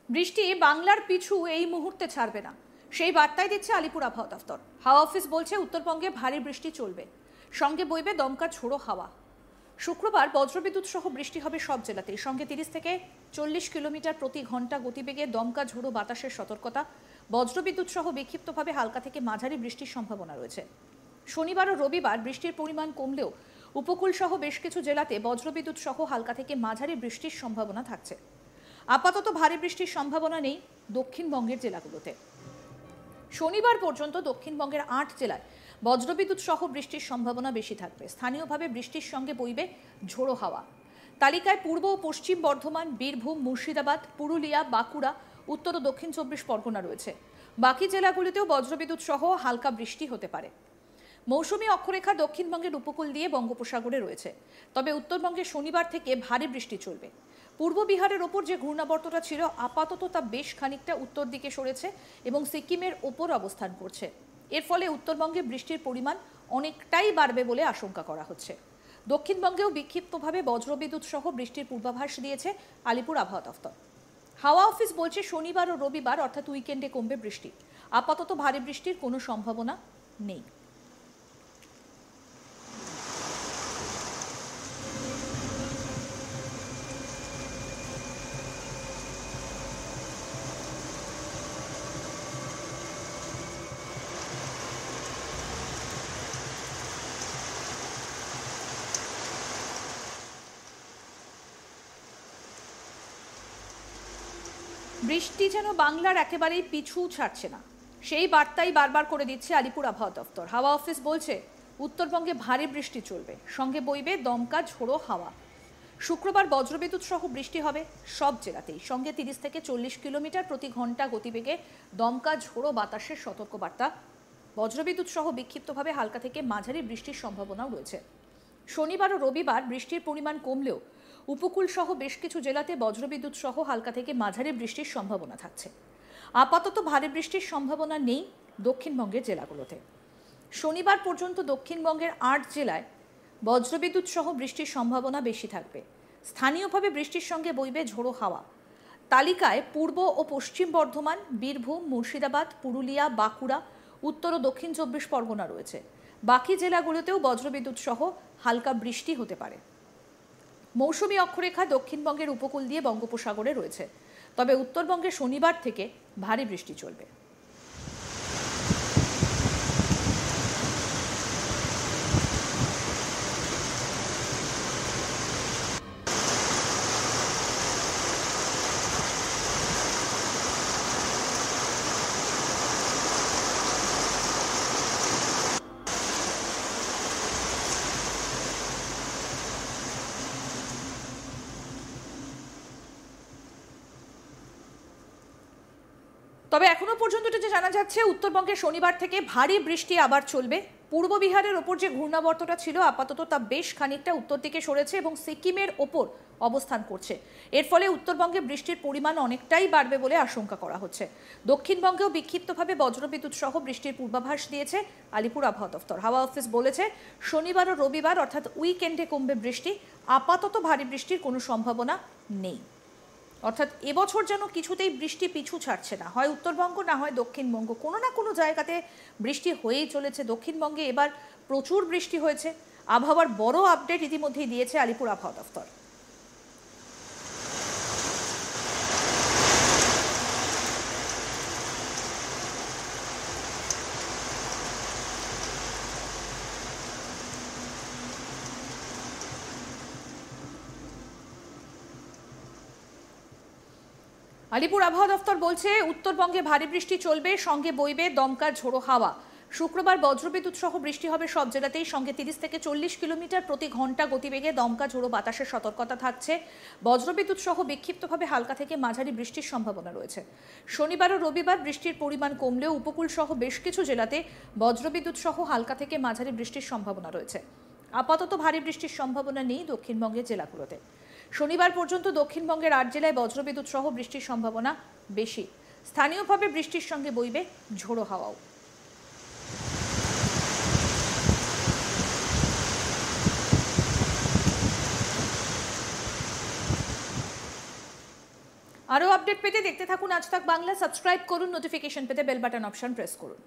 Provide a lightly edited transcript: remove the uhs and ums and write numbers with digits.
বৃষ্টি বাংলার পিছু এই মুহূর্তে ছাড়বে না, সেই বার্তাই দিচ্ছে আলিপুর আবহাওয়া দফতর। হাওয়া অফিস বলছে উত্তরবঙ্গে ভারী বৃষ্টি চলবে, সঙ্গে বইবে দমকা ঝোড়ো হাওয়া। শুক্রবার বজ্রবিদ্যুৎ সহ বৃষ্টি হবে সব জেলাতেই, সঙ্গে 30 থেকে 40 কিলোমিটার প্রতি ঘন্টা গতিবেগে দমকা ঝোড়ো বাতাসের সতর্কতা। বজ্রবিদ্যুৎ সহ বিক্ষিপ্তভাবে হালকা থেকে মাঝারি বৃষ্টির সম্ভাবনা রয়েছে। শনিবার ও রবিবার বৃষ্টির পরিমাণ কমলেও উপকূল সহ বেশ কিছু জেলাতে বজ্রবিদ্যুৎ সহ হালকা থেকে মাঝারি বৃষ্টির সম্ভাবনা থাকছে। আপাতত ভারী বৃষ্টির সম্ভাবনা নেই দক্ষিণবঙ্গের জেলাগুলোতে। শনিবার পর্যন্ত দক্ষিণবঙ্গের 8 জেলায় বজ্রবিদ্যুৎ সহ বৃষ্টির সম্ভাবনা বেশি থাকবে। স্থানীয়ভাবে বৃষ্টির সঙ্গে বইবে ঝোড়ো হাওয়া। তালিকায় পূর্ব ও পশ্চিম বর্ধমান, বীরভূম, মুর্শিদাবাদ, পুরুলিয়া, বাঁকুড়া, উত্তর ও দক্ষিণ 24 পরগনা রয়েছে। বাকি জেলাগুলিতেও বজ্রবিদ্যুৎ সহ হালকা বৃষ্টি হতে পারে। মৌসুমী অক্ষরেখা দক্ষিণবঙ্গের উপকূল দিয়ে বঙ্গোপসাগরে রয়েছে, তবে উত্তরবঙ্গে শনিবার থেকে ভারী বৃষ্টি চলবে। পূর্ব বিহারের ওপর যে ঘূর্ণাবর্তটা ছিল আপাতত তা বেশ খানিকটা উত্তর দিকে সরেছে এবং সিকিমের ওপর অবস্থান করছে। এর ফলে উত্তরবঙ্গে বৃষ্টির পরিমাণ অনেকটাই বাড়বে বলে আশঙ্কা করা হচ্ছে। দক্ষিণবঙ্গেও বিক্ষিপ্তভাবে বজ্রবিদ্যুৎ সহ বৃষ্টির পূর্বাভাস দিয়েছে আলিপুর আবহাওয়া দফতর। হাওয়া অফিস বলছে শনিবার ও রবিবার অর্থাৎ উইকেন্ডে কমবে বৃষ্টি। আপাতত ভারী বৃষ্টির কোনো সম্ভাবনা নেই। বৃষ্টি যেন বাংলার একেবারেই পিছু ছাড়ছে না, সেই বার্তাই বারবার করে দিচ্ছে আলিপুর আবহাওয়া দফতর। হাওয়া অফিস বলছে উত্তরবঙ্গে ভারী বৃষ্টি চলবে, সঙ্গে বইবে দমকা ঝোড়ো হাওয়া। শুক্রবার বজ্রবিদ্যুৎ সহ বৃষ্টি হবে সব জেলাতেই, সঙ্গে 30 থেকে 40 কিলোমিটার প্রতি ঘন্টা গতিবেগে দমকা ঝোড়ো বাতাসের সতর্কবার্তা। বজ্রবিদ্যুৎ সহ বিক্ষিপ্তভাবে হালকা থেকে মাঝারি বৃষ্টির সম্ভাবনাও রয়েছে। শনিবার ও রবিবার বৃষ্টির পরিমাণ কমলেও উপকূল সহ বেশ কিছু জেলাতে বজ্রবিদ্যুৎ সহ হালকা থেকে মাঝারি বৃষ্টির সম্ভাবনা থাকছে। আপাতত ভারী বৃষ্টির সম্ভাবনা নেই দক্ষিণবঙ্গের জেলাগুলোতে। শনিবার পর্যন্ত দক্ষিণবঙ্গের 8 জেলায় বজ্রবিদ্যুৎ সহ বৃষ্টির সম্ভাবনা বেশি থাকবে। স্থানীয়ভাবে বৃষ্টির সঙ্গে বইবে ঝোড়ো হাওয়া। তালিকায় পূর্ব ও পশ্চিম বর্ধমান, বীরভূম, মুর্শিদাবাদ, পুরুলিয়া, বাঁকুড়া, উত্তর ও দক্ষিণ 24 পরগনা রয়েছে। বাকি জেলাগুলোতেও বজ্রবিদ্যুৎ সহ হালকা বৃষ্টি হতে পারে। মৌসুমী অক্ষরেখা দক্ষিণবঙ্গের উপকূল দিয়ে বঙ্গোপসাগরে রয়েছে, তবে উত্তরবঙ্গে শনিবার থেকে ভারী বৃষ্টি চলবে। তবে এখনো পর্যন্ত যেটা জানা যাচ্ছে উত্তরবঙ্গে শনিবার থেকে ভারী বৃষ্টি আবার চলবে। পূর্ব বিহারের ওপর যে ঘূর্ণাবর্তটা ছিল আপাতত তা বেশ খানিকটা উত্তর দিকে সরেছে এবং সিকিমের ওপর অবস্থান করছে। এর ফলে উত্তরবঙ্গে বৃষ্টির পরিমাণ অনেকটাই বাড়বে বলে আশঙ্কা করা হচ্ছে। দক্ষিণবঙ্গেও বিক্ষিপ্তভাবে বজ্রবিদ্যুৎ সহ বৃষ্টির পূর্বাভাস দিয়েছে আলিপুর আবহাওয়া দফতর। হাওয়া অফিস বলেছে শনিবার ও রবিবার অর্থাৎ উইকেন্ডে কমবে বৃষ্টি। আপাতত ভারী বৃষ্টির কোনো সম্ভাবনা নেই। অর্থাৎ এবছর যেন কিছুতেই বৃষ্টি পিছু ছাড়ছে না, হয় উত্তরবঙ্গ না হয় দক্ষিণবঙ্গ, কোনো না কোনো জায়গাতে বৃষ্টি হয়েই চলেছে। দক্ষিণবঙ্গে এবার প্রচুর বৃষ্টি হয়েছে। আবহাওয়ার বড় আপডেট ইতিমধ্যেই দিয়েছে আলিপুর আবহাওয়া দফতর। আলিপুর আবহাওয়া দফতর বলছে উত্তরবঙ্গে ভারী বৃষ্টি চলবে, সঙ্গে বইবে দমকা ঝোড়ো হাওয়া। শুক্রবার বজ্রবিদ্যুৎ সহ বৃষ্টি হবে সব জেলাতেই, সঙ্গে 30 থেকে 40 কিলোমিটার প্রতি ঘন্টা গতিবেগে দমকা ঝোড়ো বাতাসের সতর্কতা থাকছে। বজ্রবিদ্যুৎ সহ বিক্ষিপ্তভাবে হালকা থেকে মাঝারি বৃষ্টির সম্ভাবনা রয়েছে। শনিবার ও রবিবার বৃষ্টির পরিমাণ কমলেও উপকূল সহ বেশ কিছু জেলাতে বজ্রবিদ্যুৎ সহ হালকা থেকে মাঝারি বৃষ্টির সম্ভাবনা রয়েছে। আপাতত ভারী বৃষ্টির সম্ভাবনা নেই দক্ষিণবঙ্গের জেলাগুলোতে। শনিবার পর্যন্ত দক্ষিণবঙ্গের 8 জেলায় বজ্রবিদ্যুৎ সহ বৃষ্টির সম্ভাবনা বেশি। স্থানীয়ভাবে বৃষ্টির সঙ্গে বইবে ঝোড়ো হাওয়াও। আরও আপডেট পেতে দেখতে থাকুন আজ তাক বাংলা। সাবস্ক্রাইব করুন, নোটিফিকেশন পেতে বেল বাটন অপশন প্রেস করুন।